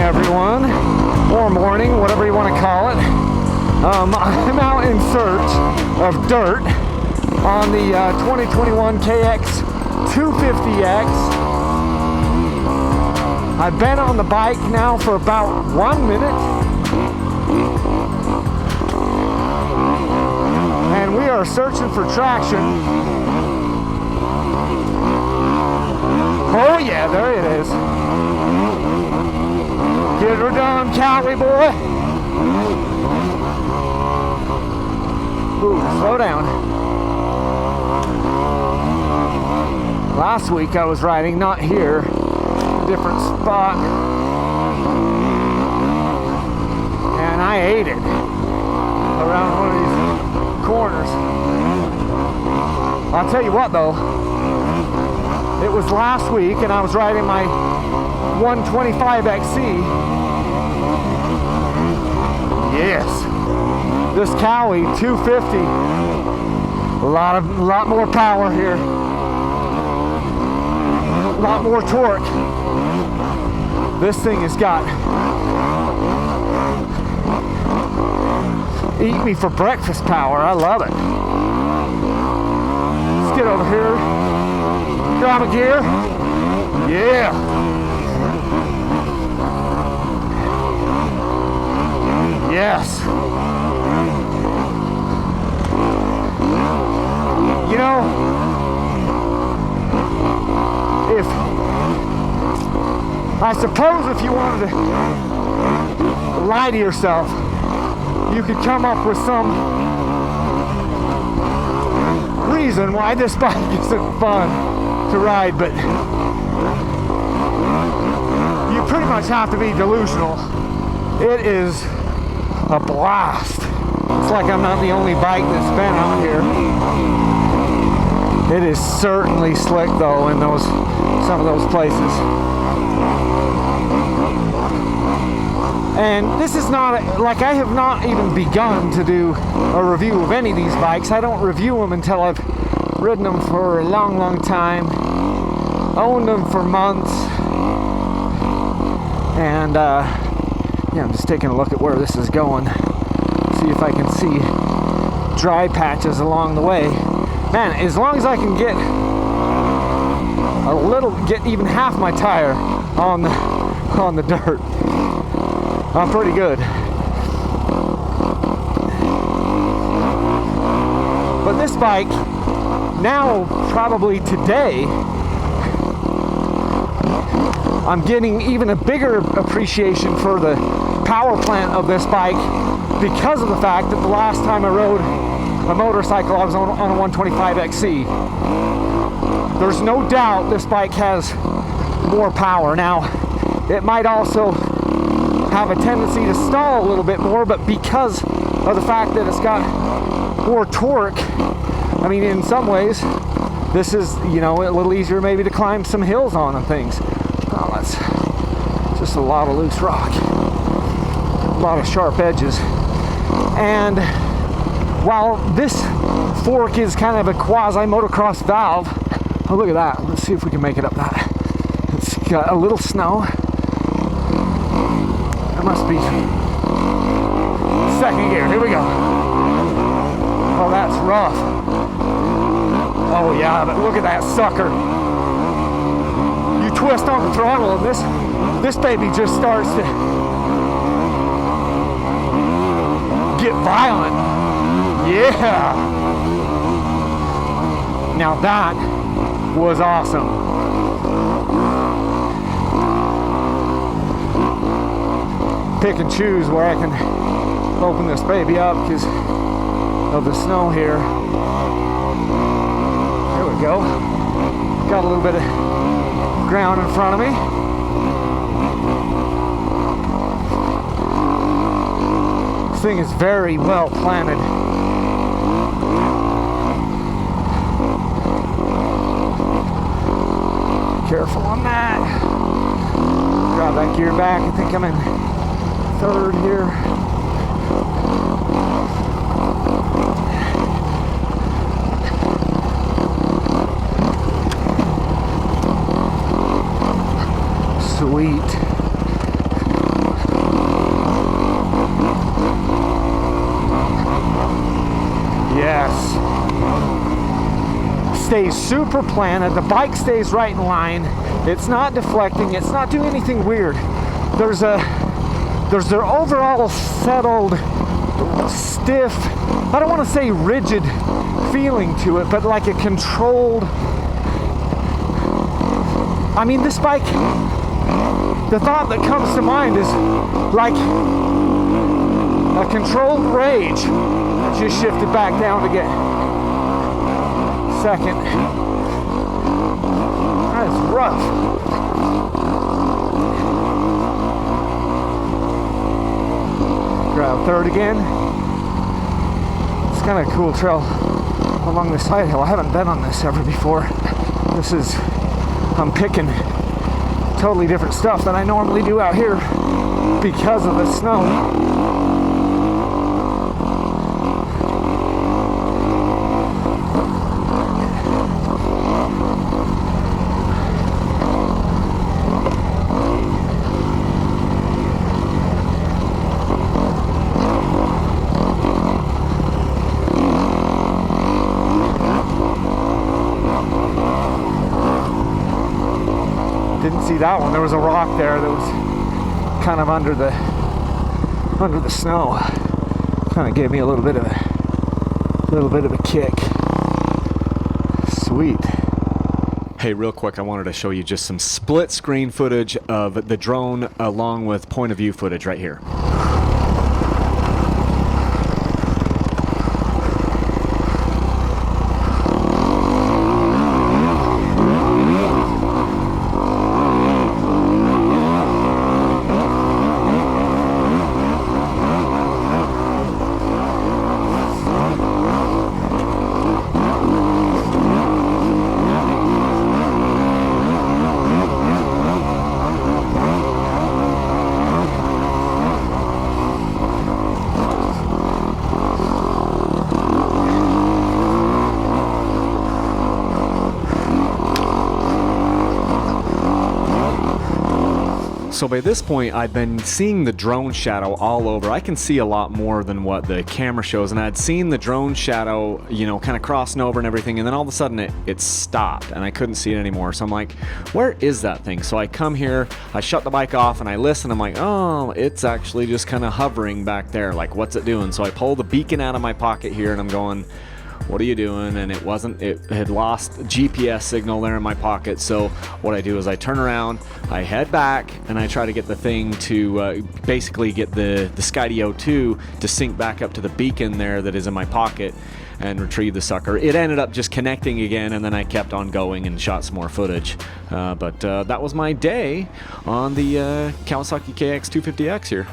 everyone, or morning, whatever you want to call it. I'm out in search of dirt on the 2021 KX250X. I've been on the bike now for about 1 minute, and we are searching for traction. Oh yeah, there it is. Get her done, Cali boy. Ooh, slow down. Last week I was riding, not here, a different spot, and I ate it around one of these corners. I'll tell you what though, it was last week and I was riding my 125XC. Yes, this Cowie 250, a lot more power here, a lot more torque. This thing has got eat me for breakfast power. I love it. Let's get over here, grab a gear. Yeah. Yes. You know, I suppose if you wanted to lie to yourself, you could come up with some reason why this bike isn't fun to ride, but you pretty much have to be delusional. It is a blast. It's like I'm not the only bike that's been out here. It is certainly slick though in some of those places. And this is not, like I have not even begun to do a review of any of these bikes. I don't review them until I've ridden them for a long, long time, owned them for months, and yeah, I'm just taking a look at where this is going. See if I can see dry patches along the way. Man, as long as I can get even half my tire on the dirt, I'm pretty good. But this bike, now probably today, I'm getting even a bigger appreciation for the power plant of this bike because of the fact that the last time I rode a motorcycle I was on a 125XC. There's no doubt this bike has more power. Now, it might also have a tendency to stall a little bit more, but because of the fact that it's got more torque, I mean, in some ways, this is, you know, a little easier maybe to climb some hills on and things. Oh, that's just a lot of loose rock, a lot of sharp edges. And while this fork is kind of a quasi motocross valve, oh look at that, let's see if we can make it up that. It's got a little snow. That must be second gear, here we go. Oh, that's rough. Oh yeah, but look at that sucker. You twist on the throttle and this baby just starts to get violent. Yeah. Now that was awesome. Pick and choose where I can open this baby up because of the snow here. There we go. Got a little bit of ground in front of me. This thing is very well planted. Careful on that. Grab that gear back. I think I'm in third here. Sweet. stays super planted. The bike stays right in line. It's not deflecting. It's not doing anything weird. There's their overall settled, stiff, I don't want to say rigid feeling to it, but like a controlled. I mean, this bike, the thought that comes to mind is like a controlled rage. Just shifted back down to get second. That's rough. Grab third again. It's kind of a cool trail along the side hill. I haven't been on this ever before. This is, I'm picking totally different stuff than I normally do out here because of the snow. Didn't see that one. There was a rock there that was kind of under the snow. Kind of gave me a little bit of a kick. Sweet. Hey, real quick, I wanted to show you just some split screen footage of the drone along with point of view footage right here. So by this point, I've been seeing the drone shadow all over. I can see a lot more than what the camera shows, and I'd seen the drone shadow, you know, kind of crossing over and everything, and then all of a sudden it stopped, and I couldn't see it anymore. So I'm like, where is that thing? So I come here, I shut the bike off, and I listen. I'm like, oh, it's actually just kind of hovering back there. Like, what's it doing? So I pull the beacon out of my pocket here, and I'm going, what are you doing? And it had lost GPS signal there in my pocket. So what I do is I turn around, I head back, and I try to get the thing to basically get the Skydio 2 to sync back up to the beacon there that is in my pocket and retrieve the sucker. It ended up just connecting again, and then I kept on going and shot some more footage. But that was my day on the Kawasaki KX250X here.